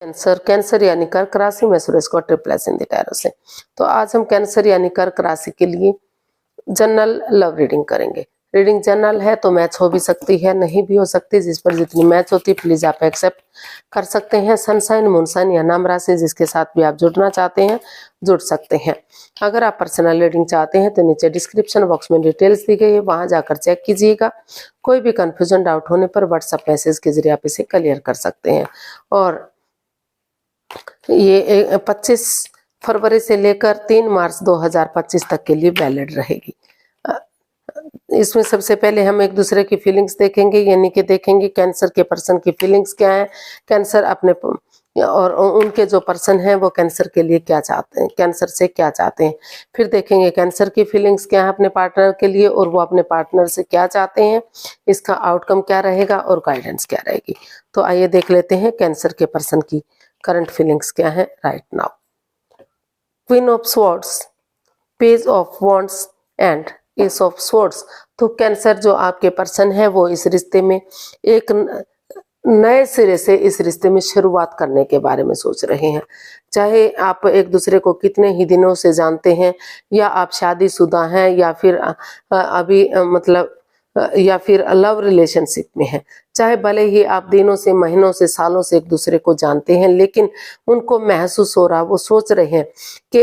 Cancer cancer यानी कर्क राशि में सुरेश को triple S in the tarot से। तो आज हम कैंसर यानी कर्क राशि के लिए जनरल लव रीडिंग करेंगे। रीडिंग जनरल है तो मैच हो भी सकती है, नहीं भी हो सकती। जिस पर जितनी मैच होती है प्लीज आप एक्सेप्ट कर सकते हैं। सनसाइन मूनसाइन या नाम राशि जिसके साथ भी आप जुड़ना चाहते हैं जुड़ सकते हैं। अगर आप पर्सनल रीडिंग चाहते हैं तो नीचे डिस्क्रिप्शन बॉक्स में डिटेल्स दी गई है, वहां जाकर चेक कीजिएगा। कोई भी कंफ्यूजन डाउट होने पर व्हाट्सएप मैसेज के जरिए आप इसे क्लियर कर सकते हैं। और ये 25 फरवरी से लेकर 3 मार्च 2025 तक के लिए वैलिड रहेगी। इसमें सबसे पहले हम एक दूसरे की फीलिंग्स देखेंगे, यानी कि देखेंगे कैंसर के पर्सन की फीलिंग्स क्या है, कैंसर अपने और उनके जो पर्सन हैं वो कैंसर के लिए क्या चाहते हैं, कैंसर से क्या चाहते हैं। फिर देखेंगे कैंसर की फीलिंग्स क्या है अपने पार्टनर के लिए और वो अपने पार्टनर से क्या चाहते हैं, इसका आउटकम क्या रहेगा और गाइडेंस क्या रहेगी। तो आइए देख लेते हैं कैंसर के पर्सन की करंट फीलिंग्स क्या है right now. Queen of swords, page of wands and S of swords. तो कैंसर जो आपके पर्सन है वो इस रिश्ते में एक नए सिरे से इस रिश्ते में शुरुआत करने के बारे में सोच रहे हैं। चाहे आप एक दूसरे को कितने ही दिनों से जानते हैं या आप शादीशुदा हैं या फिर अभी या फिर लव रिलेशनशिप में है, चाहे भले ही आप दिनों से महीनों से सालों से एक दूसरे को जानते हैं, लेकिन उनको महसूस हो रहा, वो सोच रहे हैं कि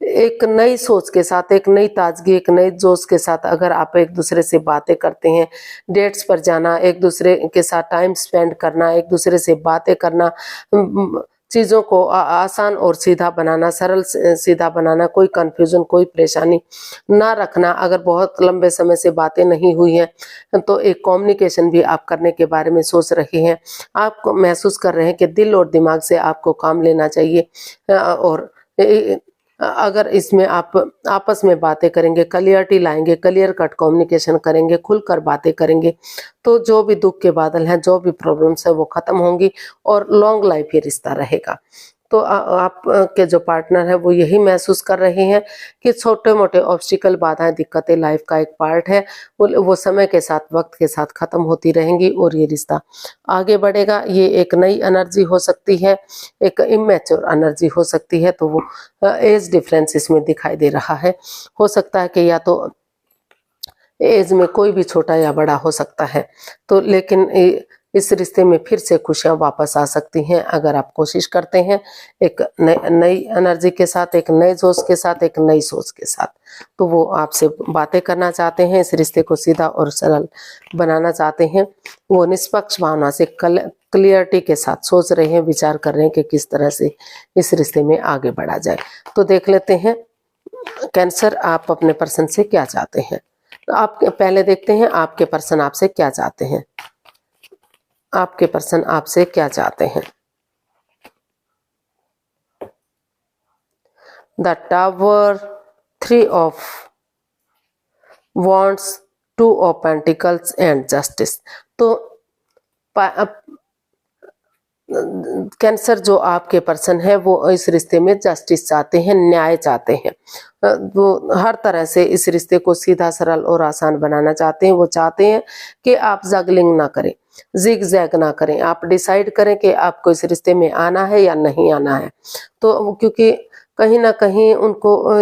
एक नई सोच के साथ, एक नई ताजगी, एक नई जोश के साथ अगर आप एक दूसरे से बातें करते हैं, डेट्स पर जाना, एक दूसरे के साथ टाइम स्पेंड करना, एक दूसरे से बातें करना, चीज़ों को आसान और सीधा बनाना, सरल सीधा बनाना, कोई कंफ्यूजन कोई परेशानी ना रखना। अगर बहुत लंबे समय से बातें नहीं हुई हैं तो एक कम्युनिकेशन भी आप करने के बारे में सोच रहे हैं। आप महसूस कर रहे हैं कि दिल और दिमाग से आपको काम लेना चाहिए और अगर इसमें आप आपस में बातें करेंगे, क्लियरिटी लाएंगे, क्लियर कट कम्युनिकेशन करेंगे, खुलकर बातें करेंगे तो जो भी दुख के बादल हैं, जो भी प्रॉब्लम्स है वो खत्म होंगी और लॉन्ग लाइफ ये रिश्ता रहेगा। तो आप के जो पार्टनर है वो यही महसूस कर रहे हैं कि छोटे मोटे ऑब्स्टिकल, बाधाएं, दिक्कतें लाइफ का एक पार्ट है, वो समय के साथ, वक्त के साथ खत्म होती रहेंगी और ये रिश्ता आगे बढ़ेगा। ये एक नई एनर्जी हो सकती है, एक इमेच्योर एनर्जी हो सकती है, तो वो एज डिफरेंस इसमें दिखाई दे रहा है। हो सकता है कि या तो एज में कोई भी छोटा या बड़ा हो सकता है, तो लेकिन इस रिश्ते में फिर से खुशियां वापस आ सकती हैं अगर आप कोशिश करते हैं एक नई एनर्जी के साथ, एक नए जोश के साथ, एक नई सोच के साथ। तो वो आपसे बातें करना चाहते हैं, इस रिश्ते को सीधा और सरल बनाना चाहते हैं। वो निष्पक्ष भावना से क्लियरिटी के साथ सोच रहे हैं, विचार कर रहे हैं कि किस तरह से इस रिश्ते में आगे बढ़ा जाए। तो देख लेते हैं कैंसर आप अपने पर्सन से क्या चाहते हैं। तो आप पहले देखते हैं आपके पर्सन आपसे क्या चाहते हैं। आपके पर्सन आपसे क्या चाहते हैं। The tower, 3 of wands, 2 of pentacles and justice. तो कैंसर जो आपके पर्सन है वो इस रिश्ते में जस्टिस चाहते हैं, न्याय चाहते हैं। वो हर तरह से इस रिश्ते को सीधा, सरल और आसान बनाना चाहते हैं। वो चाहते हैं कि आप जगलिंग ना करें, जिग जैग ना करें, आप डिसाइड करें कि आपको इस रिश्ते में आना है या नहीं आना है। तो क्योंकि कहीं ना कहीं उनको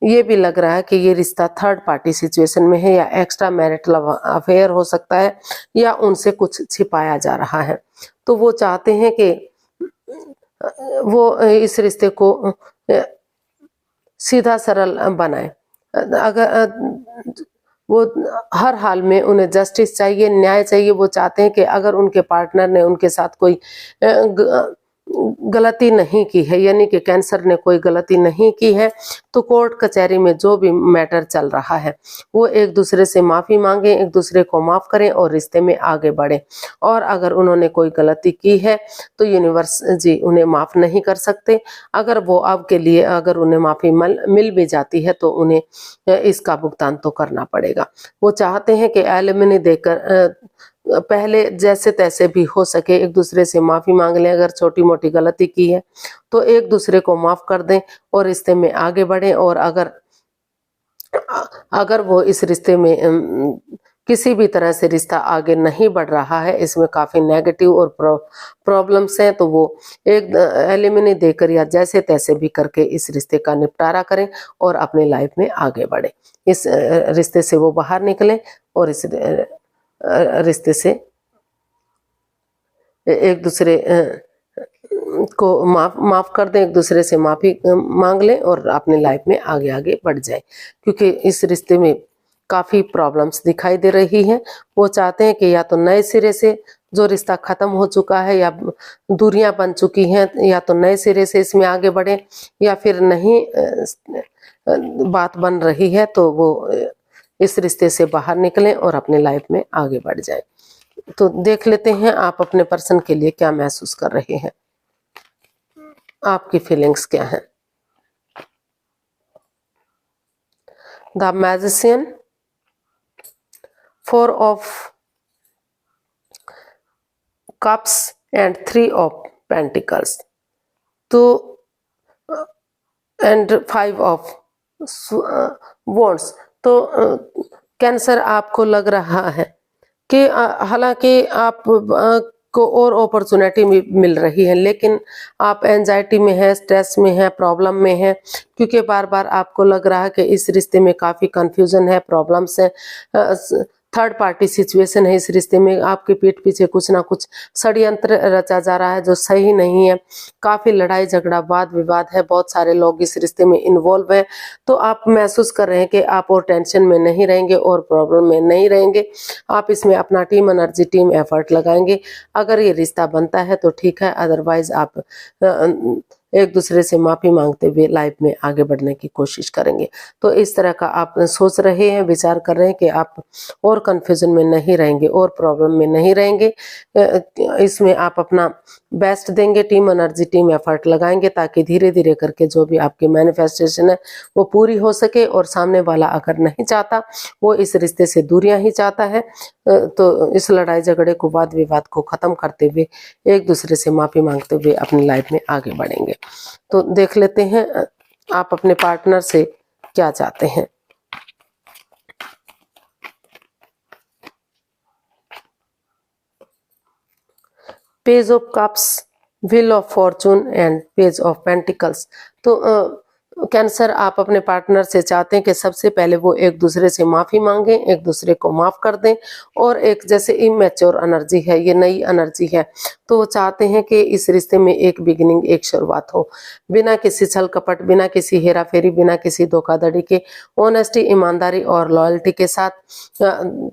ये भी लग रहा है कि ये रिश्ता थर्ड पार्टी सिचुएशन में है या एक्स्ट्रा मैरिटल अफेयर हो सकता है या उनसे कुछ छिपाया जा रहा है। तो वो चाहते हैं कि वो इस रिश्ते को सीधा सरल बनाए। अगर वो हर हाल में उन्हें जस्टिस चाहिए, न्याय चाहिए। वो चाहते हैं कि अगर उनके पार्टनर ने उनके साथ कोई गलती नहीं की है, यानी कि कैंसर ने कोई गलती नहीं की है, तो कोर्ट कचहरी में जो भी मैटर चल रहा है वो एक दूसरे से माफ़ी मांगे, एक दूसरे को माफ़ करें और रिश्ते में आगे बढ़े। और अगर उन्होंने कोई गलती की है तो यूनिवर्स जी उन्हें माफ़ नहीं कर सकते। अगर वो आपके लिए अगर उन्हें माफ़ी मिल भी जाती है तो उन्हें इसका भुगतान तो करना पड़ेगा। वो चाहते हैं कि एलिमनी देकर पहले जैसे तैसे भी हो सके एक दूसरे से माफ़ी मांग लें। अगर छोटी मोटी गलती की है तो एक दूसरे को माफ़ कर दें और रिश्ते में आगे बढ़ें। और अगर वो इस रिश्ते में किसी भी तरह से रिश्ता आगे नहीं बढ़ रहा है, इसमें काफ़ी नेगेटिव और प्रॉब्लम्स हैं, तो वो एक एलिमिनी देकर या जैसे तैसे भी करके इस रिश्ते का निपटारा करें और अपनी लाइफ में आगे बढ़े। इस रिश्ते से वो बाहर निकलें और इस रिश्ते से एक दूसरे को माफ कर दें, एक दूसरे से माफ़ी मांग लें और अपनी लाइफ में आगे आगे बढ़ जाए, क्योंकि इस रिश्ते में काफ़ी प्रॉब्लम्स दिखाई दे रही हैं। वो चाहते हैं कि या तो नए सिरे से जो रिश्ता ख़त्म हो चुका है या दूरियां बन चुकी हैं, या तो नए सिरे से इसमें आगे बढ़ें, या फिर नहीं बात बन रही है तो वो इस रिश्ते से बाहर निकलें और अपनी लाइफ में आगे बढ़ जाएं। तो देख लेते हैं आप अपने पर्सन के लिए क्या महसूस कर रहे हैं, आपकी फीलिंग्स क्या हैं। The magician, 4 of cups and 3 of pentacles, तो एंड 5 ऑफ वॉन्ड्स। तो कैंसर आपको लग रहा है कि हालांकि आप को और अपॉर्चुनिटी मिल रही है, लेकिन आप एंजाइटी में हैं, स्ट्रेस में हैं, प्रॉब्लम में हैं, क्योंकि बार बार आपको लग रहा है कि इस रिश्ते में काफ़ी कंफ्यूजन है, प्रॉब्लम्स है, थर्ड पार्टी सिचुएशन है। इस रिश्ते में आपके पीठ पीछे कुछ ना कुछ षड्यंत्र रचा जा रहा है जो सही नहीं है। काफ़ी लड़ाई झगड़ा वाद विवाद है, बहुत सारे लोग इस रिश्ते में इन्वॉल्व हैं। तो आप महसूस कर रहे हैं कि आप और टेंशन में नहीं रहेंगे और प्रॉब्लम में नहीं रहेंगे। आप इसमें अपना टीम एनर्जी, टीम एफर्ट लगाएंगे। अगर ये रिश्ता बनता है तो ठीक है, अदरवाइज आप एक दूसरे से माफ़ी मांगते हुए लाइफ में आगे बढ़ने की कोशिश करेंगे। तो इस तरह का आप सोच रहे हैं, विचार कर रहे हैं कि आप और कन्फ्यूजन में नहीं रहेंगे और प्रॉब्लम में नहीं रहेंगे। इसमें आप अपना बेस्ट देंगे, टीम एनर्जी, टीम एफर्ट लगाएंगे, ताकि धीरे धीरे करके जो भी आपकी मैनिफेस्टेशन है वो पूरी हो सके। और सामने वाला अगर नहीं चाहता, वो इस रिश्ते से दूरियां ही चाहता है, तो इस लड़ाई झगड़े को, वाद विवाद को ख़त्म करते हुए एक दूसरे से माफ़ी मांगते हुए अपनी लाइफ में आगे बढ़ेंगे। तो देख लेते हैं आप अपने पार्टनर से क्या चाहते हैं। Page of cups, wheel of Fortune and page of pentacles. तो कैंसर आप अपने पार्टनर से चाहते हैं कि सबसे पहले वो एक दूसरे से माफ़ी मांगें, एक दूसरे को माफ़ कर दें, और एक जैसे इमेच्योर एनर्जी है, ये नई एनर्जी है, तो वो चाहते हैं कि इस रिश्ते में एक बिगिनिंग, एक शुरुआत हो, बिना किसी छल कपट, बिना किसी हेरा फेरी, बिना किसी धोखाधड़ी के, ऑनेस्टी, ईमानदारी और लॉयल्टी के साथ।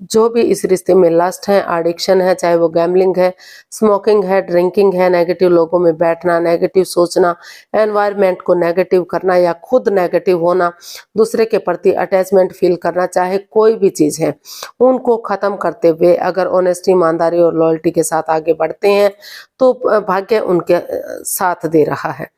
जो भी इस रिश्ते में लस्ट है, एडिक्शन है, चाहे वो गैम्बलिंग है, स्मोकिंग है, ड्रिंकिंग है, नेगेटिव लोगों में बैठना, नेगेटिव सोचना, एनवायरनमेंट को नेगेटिव करना या खुद नेगेटिव होना, दूसरे के प्रति अटैचमेंट फील करना, चाहे कोई भी चीज़ है, उनको ख़त्म करते हुए अगर ऑनेस्टी, ईमानदारी और लॉयल्टी के साथ आगे बढ़ते हैं तो भाग्य उनके साथ दे रहा है,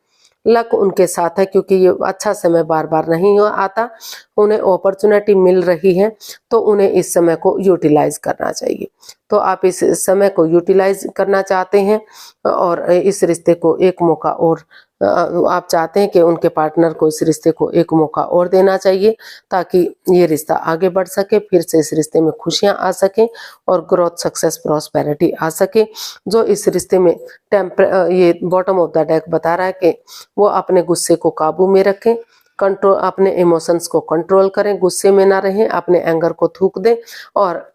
लक उनके साथ है, क्योंकि ये अच्छा समय बार बार नहीं आता। उन्हें अपॉर्चुनिटी मिल रही है तो उन्हें इस समय को यूटिलाइज करना चाहिए। तो आप इस समय को यूटिलाइज करना चाहते हैं और इस रिश्ते को एक मौका और आप चाहते हैं कि उनके पार्टनर को इस रिश्ते को एक मौका और देना चाहिए, ताकि ये रिश्ता आगे बढ़ सके, फिर से इस रिश्ते में खुशियां आ सकें और ग्रोथ, सक्सेस, प्रॉस्पेरिटी आ सके। जो इस रिश्ते में ये बॉटम ऑफ द डेक बता रहा है कि वो अपने गुस्से को काबू में रखें, कंट्रोल, अपने इमोशंस को कंट्रोल करें, गुस्से में ना रहें, अपने एंगर को थूक दें, और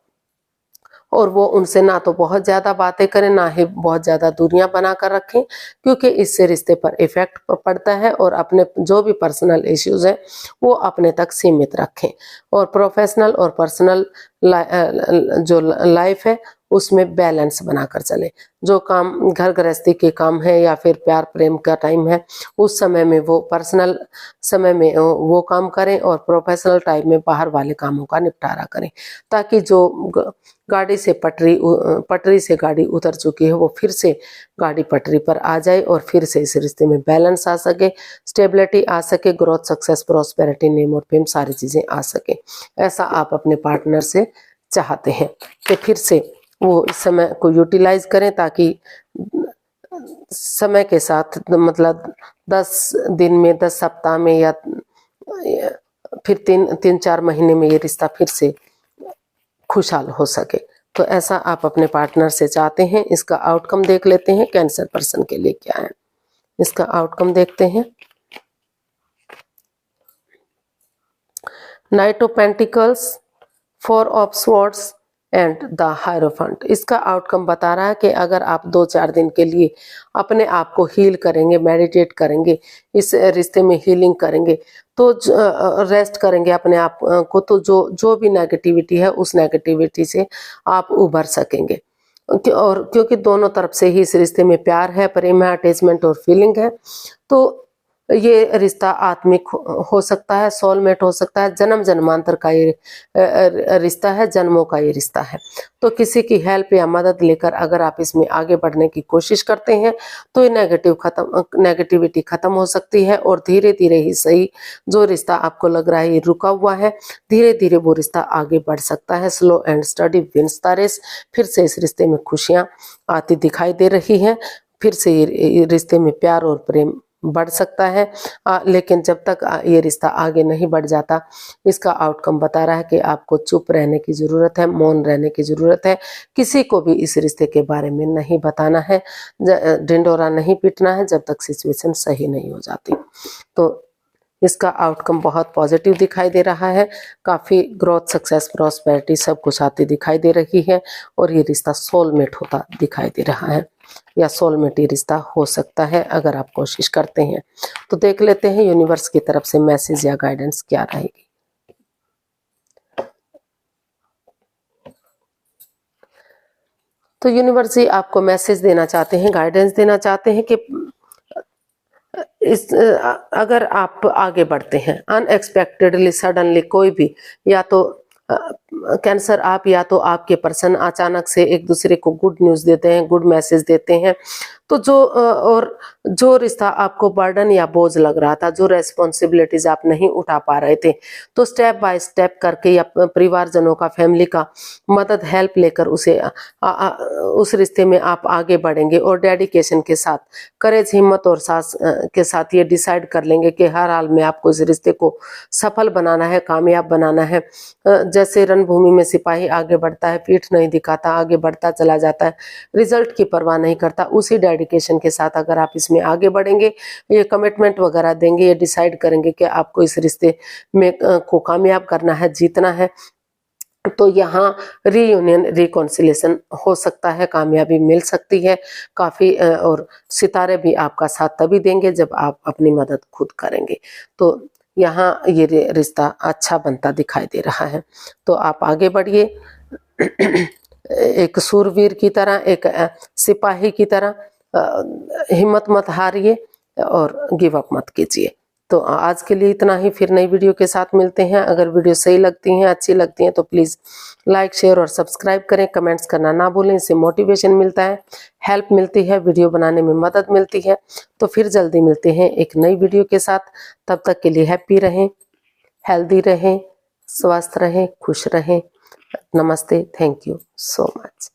वो उनसे ना तो बहुत ज़्यादा बातें करें, ना ही बहुत ज़्यादा दूरियां बना कर रखें, क्योंकि इससे रिश्ते पर इफ़ेक्ट पड़ता है। और अपने जो भी पर्सनल इश्यूज़ हैं वो अपने तक सीमित रखें, और प्रोफेशनल और पर्सनल जो लाइफ है उसमें बैलेंस बनाकर चलें। जो काम घर गृहस्थी के काम है या फिर प्यार प्रेम का टाइम है, उस समय में वो पर्सनल समय में वो काम करें, और प्रोफेशनल टाइम में बाहर वाले कामों का निपटारा करें, ताकि जो गाड़ी से पटरी से गाड़ी उतर चुकी है वो फिर से गाड़ी पटरी पर आ जाए, और फिर से इस रिश्ते में बैलेंस आ सके, स्टेबिलिटी आ सके, ग्रोथ, सक्सेस, प्रॉस्पेरिटी, नेम और फेम, सारी चीज़ें आ सके। ऐसा आप अपने पार्टनर से चाहते हैं कि फिर से वो इस समय को यूटिलाइज करें, ताकि समय के साथ, मतलब 10 दिन में, 10 सप्ताह में, या फिर 3-4 महीने में ये रिश्ता फिर से खुशहाल हो सके। तो ऐसा आप अपने पार्टनर से चाहते हैं। इसका आउटकम देख लेते हैं कैंसर पर्सन के लिए क्या है। इसका आउटकम देखते हैं। Night of pentacles, 4 of swords and the hierophant. इसका आउटकम बता रहा है कि अगर आप 2-4 दिन के लिए अपने आप को हील करेंगे, मेडिटेट करेंगे, इस रिश्ते में हीलिंग करेंगे, तो रेस्ट करेंगे अपने आप को, तो जो भी नेगेटिविटी है उस नेगेटिविटी से आप उभर सकेंगे। और क्योंकि दोनों तरफ से ही इस रिश्ते में प्यार है, प्रेम है, अटैचमेंट और फीलिंग है, तो ये रिश्ता आत्मिक हो सकता है, सोलमेट हो सकता है, जन्म जन्मांतर का ये रिश्ता है, जन्मों का ये रिश्ता है। तो किसी की हेल्प या मदद लेकर अगर आप इसमें आगे बढ़ने की कोशिश करते हैं तो ये नेगेटिविटी खत्म हो सकती है और धीरे धीरे ही सही जो रिश्ता आपको लग रहा है ये रुका हुआ है, धीरे धीरे वो रिश्ता आगे बढ़ सकता है। Slow and study wins the race. फिर से इस रिश्ते में खुशियां आती दिखाई दे रही हैं, फिर से ये रिश्ते में प्यार और प्रेम बढ़ सकता है। लेकिन जब तक ये रिश्ता आगे नहीं बढ़ जाता, इसका आउटकम बता रहा है कि आपको चुप रहने की ज़रूरत है, मौन रहने की ज़रूरत है। किसी को भी इस रिश्ते के बारे में नहीं बताना है, ढिंढोरा नहीं पीटना है जब तक सिचुएशन सही नहीं हो जाती। तो इसका आउटकम बहुत पॉजिटिव दिखाई दे रहा है। काफ़ी ग्रोथ, सक्सेस, प्रॉस्पेरिटी सब कुछ आती दिखाई दे रही है और ये रिश्ता सोलमेट होता दिखाई दे रहा है, या सोलमेट ये रिश्ता हो सकता है अगर आप कोशिश करते हैं। तो देख लेते हैं यूनिवर्स की तरफ से मैसेज या गाइडेंस क्या रहेगी। तो यूनिवर्स जी आपको मैसेज देना चाहते हैं, गाइडेंस देना चाहते हैं कि अगर आप आगे बढ़ते हैं अनएक्सपेक्टेडली, सडनली, कोई भी, या तो कैंसर आप या तो आपके पर्सन अचानक से एक दूसरे को गुड न्यूज़ देते हैं, गुड मैसेज देते हैं, तो और जो रिश्ता आपको बर्डन या बोझ लग रहा था, जो रेस्पॉन्सिबिलिटीज आप नहीं उठा पा रहे थे, तो स्टेप बाय स्टेप करके या परिवारजनों का, फैमिली का मदद, हेल्प लेकर उस रिश्ते में आप आगे बढ़ेंगे और डेडिकेशन के साथ, करेज, हिम्मत और साहस के साथ ये डिसाइड कर लेंगे कि हर हाल में आपको इस रिश्ते को सफल बनाना है, कामयाब बनाना है। जैसे रणभूमि में सिपाही आगे बढ़ता है, पीठ नहीं दिखाता, आगे बढ़ता चला जाता है, रिजल्ट की परवाह नहीं करता, उसी डेडिकेशन के साथ अगर आप इसमें आगे बढ़ेंगे, ये कमिटमेंट वगैरह देंगे, ये डिसाइड करेंगे कि आपको इस रिश्ते में को कामयाब करना है, जीतना है, तो यहाँ रीयूनियन, रिकॉन्सिलेशन हो सकता है, कामयाबी मिल सकती है काफ़ी। और सितारे भी आपका साथ तभी देंगे जब आप अपनी मदद खुद करेंगे। तो यहाँ ये रिश्ता अच्छा बनता दिखाई दे रहा है। तो आप आगे बढ़िए एक सूरवीर की तरह, एक सिपाही की तरह, हिम्मत मत हारिए और गिव अप मत कीजिए। तो आज के लिए इतना ही, फिर नई वीडियो के साथ मिलते हैं। अगर वीडियो सही लगती हैं, अच्छी लगती हैं तो प्लीज़ लाइक, शेयर और सब्सक्राइब करें। कमेंट्स करना ना भूलें, इससे मोटिवेशन मिलता है, हेल्प मिलती है, वीडियो बनाने में मदद मिलती है। तो फिर जल्दी मिलते हैं एक नई वीडियो के साथ। तब तक के लिए हैप्पी रहें, हेल्दी रहें, स्वस्थ रहें, खुश रहें। नमस्ते, थैंक यू सो मच।